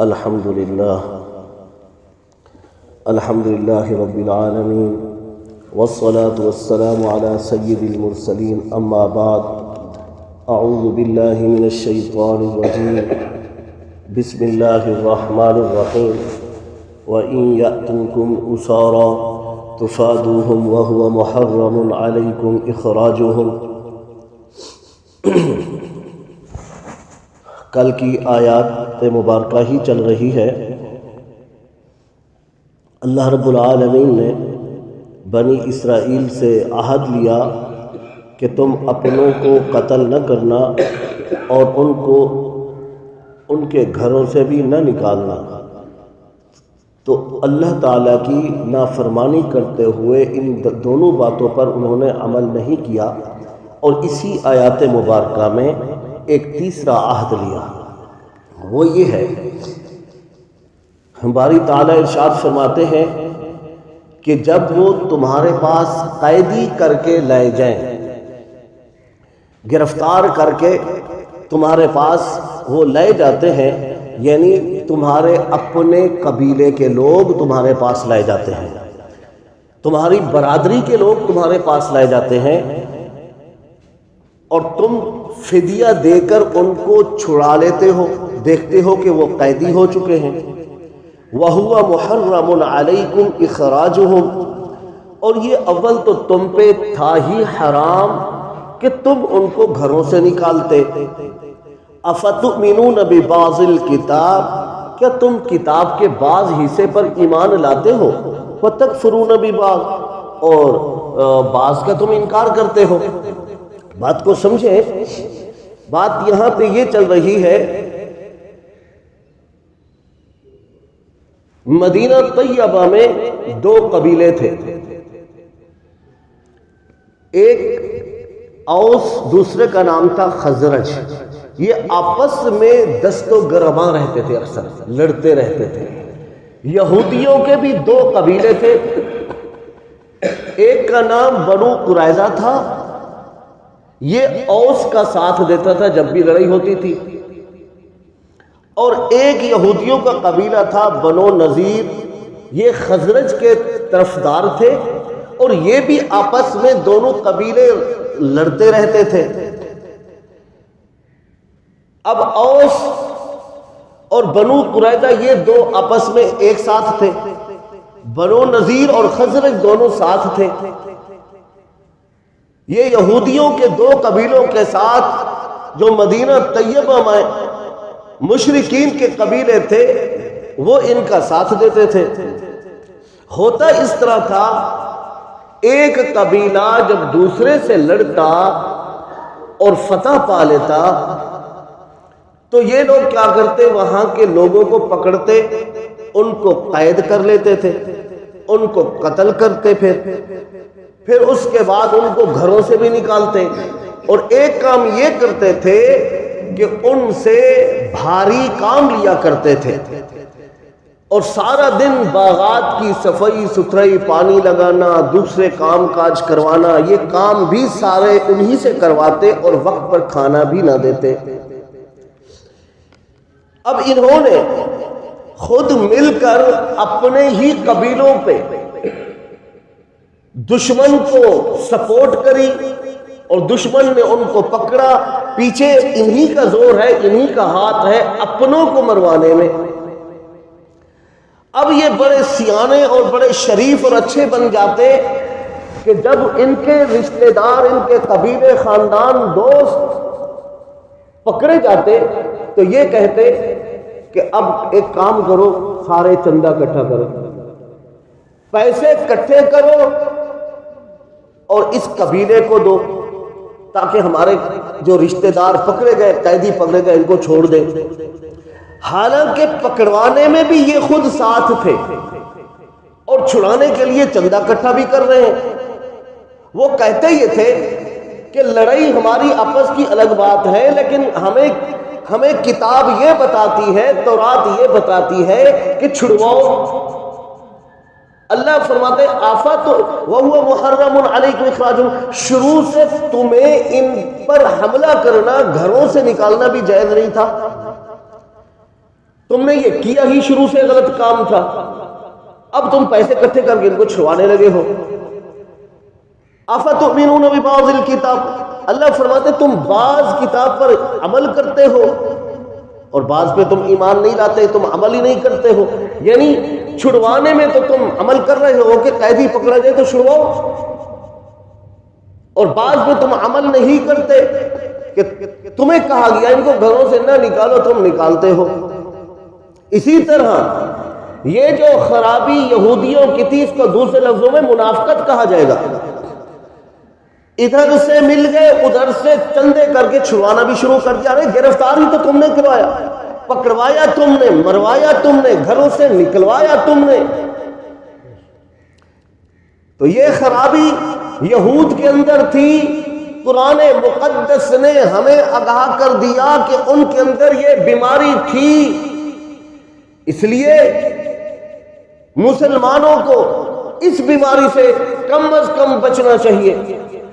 الحمد لله رب العالمين والصلاة والسلام على سيد المرسلين أما بعد أعوذ بالله من الشيطان الرجيم بسم الله الرحمن الرحيم وإن يأتوكم أسارى تفادوهم وهو محرم عليكم إخراجهم۔ کل کی آیات مبارکہ ہی چل رہی ہے۔ اللہ رب العالمین نے بنی اسرائیل سے عہد لیا کہ تم اپنوں کو قتل نہ کرنا اور ان کو ان کے گھروں سے بھی نہ نکالنا، تو اللہ تعالیٰ کی نافرمانی کرتے ہوئے ان دونوں باتوں پر انہوں نے عمل نہیں کیا، اور اسی آیات مبارکہ میں ایک تیسرا عہد لیا، وہ یہ ہے، باری تعالیٰ ارشاد فرماتے ہیں کہ جب وہ تمہارے پاس قیدی کر کے لائے جائیں، گرفتار کر کے تمہارے پاس وہ لائے جاتے ہیں، یعنی تمہارے اپنے قبیلے کے لوگ تمہارے پاس لائے جاتے ہیں، تمہاری برادری کے لوگ تمہارے پاس لائے جاتے ہیں، اور تم فدیہ دے کر ان کو چھڑا لیتے ہو، دیکھتے ہو کہ وہ قیدی ہو چکے ہیں۔ وَهُوَ مُحَرَّمٌ عَلَيْكُمْ إِخْرَاجُهُمْ، اور یہ اول تو تم پہ تھا ہی حرام کہ تم ان کو گھروں سے نکالتے۔ أَفَتُؤْمِنُونَ بِبَعْضِ الْكِتَابِ، کیا تم کتاب کے بعض حصے پر ایمان لاتے ہو؟ وَتَكْفُرُونَ بِبَعْضِ، اور بعض کا تم انکار کرتے ہو۔ بات کو سمجھیں، بات یہاں پہ یہ چل رہی ہے، مدینہ طیبہ میں دو قبیلے تھے، ایک اوس، دوسرے کا نام تھا خزرج۔ یہ آپس میں دست و گرما رہتے تھے، اکثر لڑتے رہتے تھے۔ یہودیوں کے بھی دو قبیلے تھے، ایک کا نام بنو قریظہ تھا، یہ اوس کا ساتھ دیتا تھا جب بھی لڑائی ہوتی تھی، اور ایک یہودیوں کا قبیلہ تھا بنو نذیر، یہ خزرج کے طرفدار تھے، اور یہ بھی آپس میں دونوں قبیلے لڑتے رہتے تھے۔ اب اوس اور بنو قریظہ یہ دو آپس میں ایک ساتھ تھے، بنو نذیر اور خزرج دونوں ساتھ تھے۔ یہ یہودیوں کے دو قبیلوں کے ساتھ جو مدینہ طیبہ میں مشرکین کے قبیلے تھے، وہ ان کا ساتھ دیتے تھے۔ ہوتا اس طرح تھا، ایک قبیلہ جب دوسرے سے لڑتا اور فتح پا لیتا تو یہ لوگ کیا کرتے، وہاں کے لوگوں کو پکڑتے، ان کو قید کر لیتے تھے، ان کو قتل کرتے، پھر اس کے بعد ان کو گھروں سے بھی نکالتے، اور ایک کام یہ کرتے تھے کہ ان سے بھاری کام لیا کرتے تھے، اور سارا دن باغات کی صفائی ستھرائی، پانی لگانا، دوسرے کام کاج کروانا، یہ کام بھی سارے انہی سے کرواتے، اور وقت پر کھانا بھی نہ دیتے۔ اب انہوں نے خود مل کر اپنے ہی قبیلوں پہ دشمن کو سپورٹ کری، اور دشمن نے ان کو پکڑا، پیچھے انہی کا زور ہے، انہی کا ہاتھ ہے اپنوں کو مروانے میں۔ اب یہ بڑے سیانے اور بڑے شریف اور اچھے بن جاتے کہ جب ان کے رشتہ دار، ان کے قبیلے، خاندان، دوست پکڑے جاتے تو یہ کہتے کہ اب ایک کام کرو، سارے چندہ اکٹھا کرو، پیسے اکٹھے کرو اور اس قبیلے کو دو، تاکہ ہمارے جو رشتہ دار پکڑے گئے، قیدی پکڑے گئے، ان کو چھوڑ دیں۔ حالانکہ پکڑوانے میں بھی یہ خود ساتھ تھے، اور چھڑانے کے لیے چندہ اکٹھا بھی کر رہے ہیں۔ وہ کہتے یہ تھے کہ لڑائی ہماری آپس کی الگ بات ہے، لیکن ہمیں کتاب یہ بتاتی ہے، تورات یہ بتاتی ہے کہ چھڑواؤ۔ اللہ فرماتے آفات وَهُوَ مُحَرَّمٌ عَلَيْكُمْ إِخْرَاجُهُمْ، شروع سے تمہیں ان پر حملہ کرنا، گھروں سے نکالنا بھی جائز نہیں تھا۔ تم نے یہ کیا ہی شروع سے غلط کام تھا، اب تم پیسے اکٹھے کر کے ان کو چھڑوانے لگے ہو۔ افتؤمنون ببعض الکتاب، اللہ فرماتے تم بعض کتاب پر عمل کرتے ہو اور بعض پہ تم ایمان نہیں لاتے، تم عمل ہی نہیں کرتے ہو۔ یعنی چھڑوانے میں تو تم عمل کر رہے ہو کہ قیدی پکڑا جائے تو چھڑواؤ، اور بعض پہ تم عمل نہیں کرتے کہ تمہیں کہا گیا ان کو گھروں سے نہ نکالو، تم نکالتے ہو۔ اسی طرح یہ جو خرابی یہودیوں کی تھی، اس کو دوسرے لفظوں میں منافقت کہا جائے گا۔ ادھر سے مل گئے، ادھر سے چندے کر کے چھڑوانا بھی شروع کر دیا۔ ارے گرفتار ہی تو تم نے کروایا، پکڑوایا تم نے، مروایا تم نے، گھروں سے نکلوایا تم نے۔ تو یہ خرابی یہود کے اندر تھی، قرآن مقدس نے ہمیں آگاہ کر دیا کہ ان کے اندر یہ بیماری تھی۔ اس لیے مسلمانوں کو اس بیماری سے کم از کم بچنا چاہیے،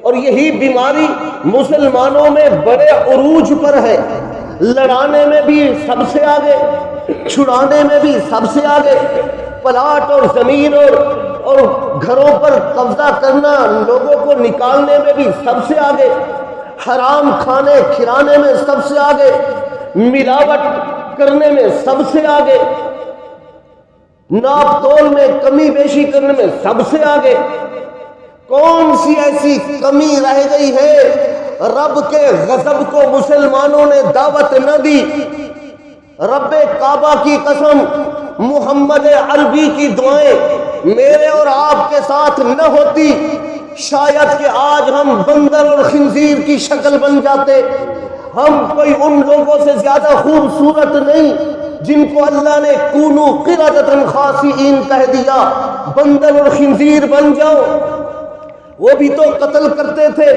اور یہی بیماری مسلمانوں میں بڑے عروج پر ہے، لڑانے میں بھی سب سے آگے، چھڑانے میں بھی سب سے آگے، پلاٹ اور زمین اور گھروں پر قبضہ کرنا، لوگوں کو نکالنے میں بھی سب سے آگے، حرام کھانے کھلانے میں سب سے آگے، ملاوٹ کرنے میں سب سے آگے، ناپ تول میں کمی بیشی کرنے میں سب سے آگے۔ کون سی ایسی کمی رہ گئی ہے رب کے غضب کو مسلمانوں نے دعوت نہ دی؟ رب کعبہ کی قسم، محمد عربی کی دعائیں میرے اور آپ کے ساتھ نہ ہوتی، شاید کہ آج ہم بندر اور خنزیر کی شکل بن جاتے۔ ہم کوئی ان لوگوں سے زیادہ خوبصورت نہیں جن کو اللہ نے کونو قردۃ خاسئین کہہ دیا، بندر اور خنزیر بن جاؤ۔ وہ بھی تو قتل کرتے تھے،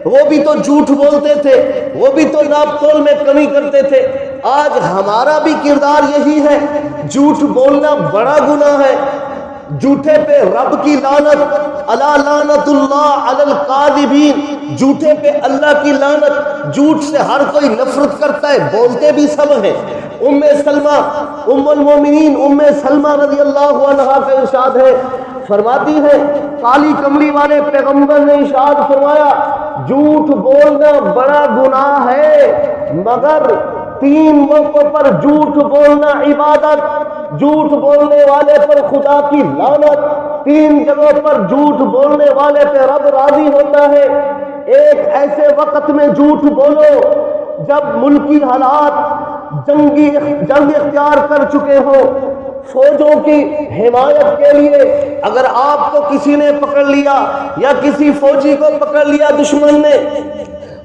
وہ بھی تو جھوٹ بولتے تھے، وہ بھی تو ناپ تول میں کمی کرتے تھے۔ آج ہمارا بھی کردار یہی ہے، جھوٹ بولنا بڑا گناہ ہے، جھوٹے پہ رب کی لعنت، الا لعنت اللہ علی الکاذبین، جھوٹے پہ اللہ کی لعنت۔ جھوٹ سے ہر کوئی نفرت کرتا ہے، بولتے بھی سب ہیں۔ ام سلمہ ام المومنین ام سلمہ رضی اللہ عنہا کا ارشاد ہے، فرماتی ہے کالی کملی والے پیغمبر نے ارشاد فرمایا جھوٹ بولنا بڑا گناہ ہے، مگر 3 موقعوں پر جھوٹ بولنا عبادت، جھوٹ بولنے والے پر خدا کی لعنت، 3 جگہوں پر جھوٹ بولنے والے پہ رب راضی ہوتا ہے۔ ایک ایسے وقت میں جھوٹ بولو جب ملکی حالات جنگ اختیار کر چکے ہو، فوجوں کی حمایت کے لیے اگر آپ کو کسی نے پکڑ لیا یا کسی فوجی کو پکڑ لیا دشمن نے،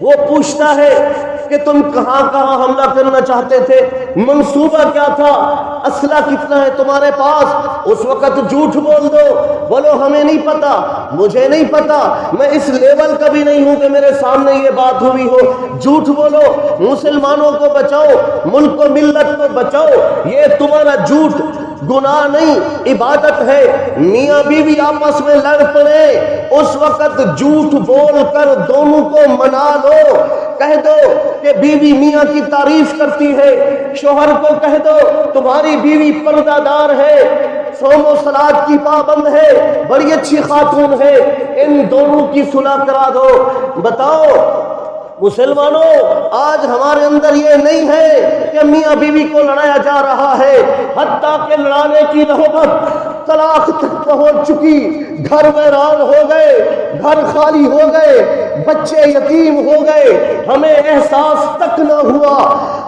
وہ پوچھتا ہے کہ تم کہاں کہاں حملہ کرنا چاہتے تھے، منصوبہ کیا تھا، اسلحہ کتنا ہے تمہارے پاس، اس وقت جھوٹ بول دو، بولو ہمیں نہیں پتا، مجھے نہیں پتا، میں اس لیول کا بھی نہیں ہوں کہ میرے سامنے یہ بات ہوئی ہو۔ جھوٹ بولو، مسلمانوں کو بچاؤ، ملک و ملت کو بچاؤ۔ یہ تمہارا جھوٹ گناہ نہیں، عبادت ہے۔ میاں بیوی آپس میں لڑ پڑے، اس وقت جھوٹ بول کر دونوں کو منا لو، کہہ دو کہ بیوی میاں کی تعریف کرتی ہے، شوہر کو کہہ دو تمہاری بیوی پردہ دار ہے، صوم و صلات کی پابند ہے، بڑی اچھی خاتون ہے، ان دونوں کی صلح کرا دو۔ بتاؤ مسلمانوں، آج ہمارے اندر یہ نہیں ہے کہ میاں بیوی کو لڑایا جا رہا ہے، حتیٰ کہ لڑانے کی نوبت طلاق تک پہنچ چکی، گھر ویران ہو گئے، گھر خالی ہو گئے، بچے یتیم ہو گئے، ہمیں احساس تک نہ ہوا۔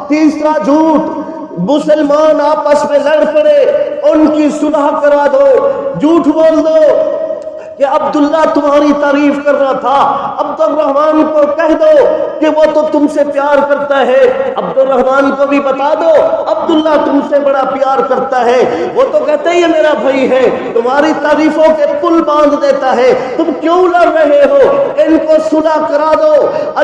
تیسرا جھوٹ، مسلمان آپس میں لڑ پڑے، ان کی صلح کرا دو، جھوٹ بول دو کہ عبداللہ تمہاری تعریف کر رہا تھا، عبد الرحمن کو کہہ دو کہ وہ تو تم سے پیار کرتا ہے، عبد الرحمن کو بھی بتا دو عبداللہ تم سے بڑا پیار کرتا ہے، وہ تو کہتے ہی میرا بھائی ہے، تمہاری تعریفوں کے پل باندھ دیتا ہے، تم کیوں لڑ رہے ہو، ان کو صلح کرا دو۔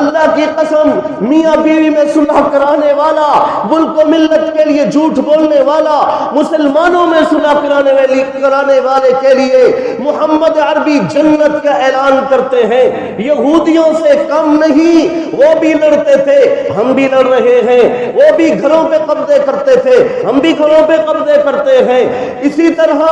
اللہ کی قسم، میاں بیوی میں صلح کرانے والا، ملک و ملت کے لیے جھوٹ بولنے والا، مسلمانوں میں صلح کرانے والے کے لیے محمد عربی نبی جنت کا اعلان کرتے ہیں، یہودیوں سے کم نہیں، وہ بھی لڑتے تھے، ہم بھی لڑ رہے ہیں، وہ بھی گھروں پہ قبضے کرتے تھے، ہم بھی گھروں پہ قبضے کرتے ہیں، اسی طرح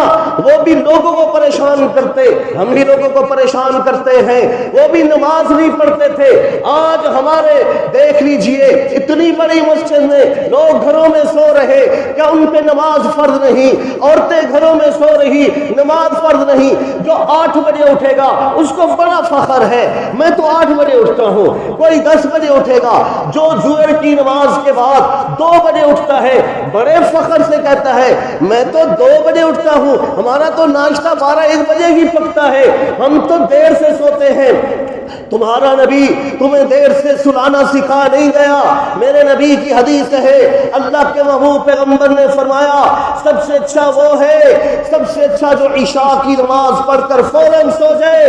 وہ بھی لوگوں کو پریشان کرتے، ہم بھی لوگوں کو پریشان کرتے ہیں، وہ بھی نماز نہیں پڑھتے تھے۔ آج ہمارے دیکھ لیجئے اتنی بڑی مسجد میں لوگ گھروں میں سو رہے، کیا ان پہ نماز فرض نہیں؟ عورتیں گھروں میں سو رہی، نماز فرض نہیں۔ جو 8 بجے اٹھے گا اس کو بڑا فخر ہے، میں تو 8 بجے اٹھتا ہوں، کوئی 10 بجے اٹھے گا۔ جو ظہر کی نماز کے بعد 2 بجے اٹھتا ہے بڑے فخر سے کہتا ہے میں تو 2 بجے اٹھتا ہوں، ہمارا تو ناشتہ 12-1 بجے ہی پکتا ہے، ہم تو دیر سے سوتے ہیں۔ تمہارا نبی تمہیں دیر سے سلانا سکھا نہیں گیا۔ میرے نبی کی حدیث ہے، اللہ کے محبوب پیغمبر نے فرمایا سب سے اچھا وہ ہے، سب سے اچھا جو عشاء کی نماز پڑھ کر فوراً سو جائے،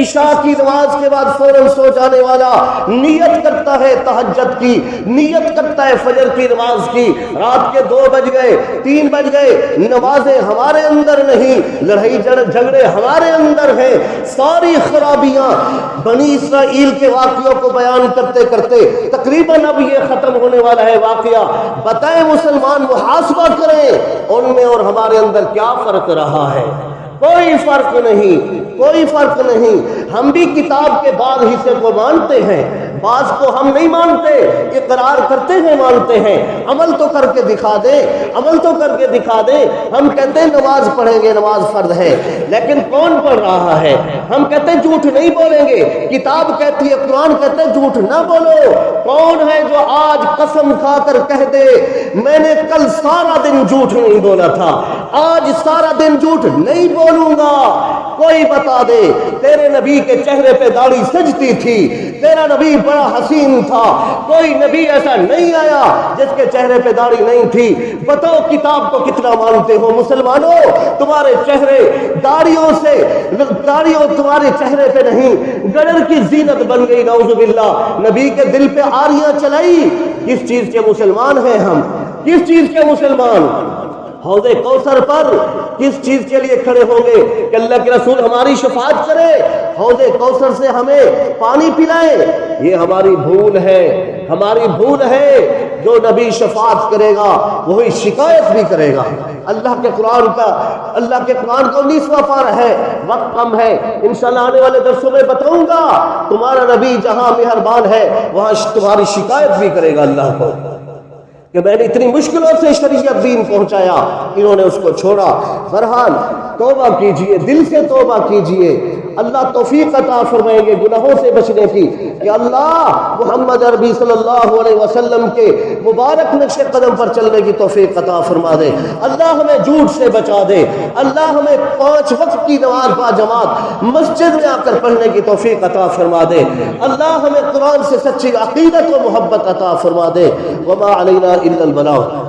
عشاء کی نماز کے بعد فوراً سو جانے والا نیت کرتا ہے تہجد کی، نیت کرتا ہے فجر کی نماز کی، رات کے 2 بج گئے 3 بج گئے، نمازیں ہمارے اندر نہیں، لڑائی جھگڑے ہمارے اندر ہیں، ساری خرابیاں بنی اسرائیل کے واقعوں کو بیان کرتے کرتے تقریباً اب یہ ختم ہونے والا ہے واقعہ۔ بتائیں مسلمان محاسبہ کریں ان میں اور ہمارے اندر کیا فرق رہا ہے؟ کوئی فرق نہیں، کوئی فرق نہیں۔ ہم بھی کتاب کے بعض حصے کو مانتے ہیں، بعض کو ہم نہیں مانتے، اقرار کرتے ہیں مانتے ہیں، عمل تو کر کے دکھا دیں، عمل تو کر کے دکھا دیں۔ ہم کہتے ہیں نماز پڑھیں گے، نماز فرض ہے، لیکن کون پڑھ رہا ہے؟ ہم کہتے ہیں جھوٹ نہیں بولیں گے، کتاب کہتی ہے، قرآن کہتے ہیں جھوٹ نہ بولو۔ کون ہے جو آج قسم کھا کر کہہ دے میں نے کل سارا دن جھوٹ نہیں بولا تھا، آج سارا دن جھوٹ نہیں بولوں گا؟ کوئی بتا دے تیرے نبی کے چہرے پہ داڑھی سجتی تھی، تیرا نبی بڑا حسین تھا، کوئی نبی ایسا نہیں آیا جس کے چہرے پہ داڑھی نہیں تھی۔ بتاؤ کتاب کو کتنا مانتے ہو مسلمانوں؟ تمہارے چہرے داڑھیوں سے، داڑھیوں تمہارے چہرے پہ نہیں، گڑر کی زینت بن گئی، نعوذ باللہ۔ نبی کے دل پہ آریاں چلائی۔ کس چیز کے مسلمان ہیں ہم؟ کس چیز کے مسلمان؟ حوض کوثر پر کس چیز کے لیے کھڑے ہوں گے کہ اللہ کے رسول ہماری شفاعت کرے، حوض کوثر سے ہمیں پانی پلائے؟ یہ ہماری بھول ہے، ہماری بھول ہے۔ جو نبی شفاعت کرے گا وہی شکایت بھی کرے گا۔ اللہ کے قرآن کو 19واں پارہ ہے، وقت کم ہے، انشاءاللہ آنے والے درسوں میں بتاؤں گا۔ تمہارا نبی جہاں مہربان ہے وہاں تمہاری شکایت بھی کرے گا اللہ کو کہ میں نے اتنی مشکلوں سے شریعت دین پہنچایا، انہوں نے اس کو چھوڑا۔ بہرحال توبہ کیجئے، دل سے توبہ کیجئے، اللہ توفیق عطا فرمائیں گے گناہوں سے بچنے کی کہ اللہ محمد عربی صلی اللہ علیہ وسلم کے مبارک نقش قدم پر چلنے کی توفیق عطا فرما دے۔ اللہ ہمیں جھوٹ سے بچا دے، اللہ ہمیں 5 وقت کی نماز با جماعت مسجد میں آ کر پڑھنے کی توفیق عطا فرما دے۔ اللہ ہمیں قرآن سے سچی عقیدت و محبت عطا فرما دے۔ وما علینا الا البلاغ۔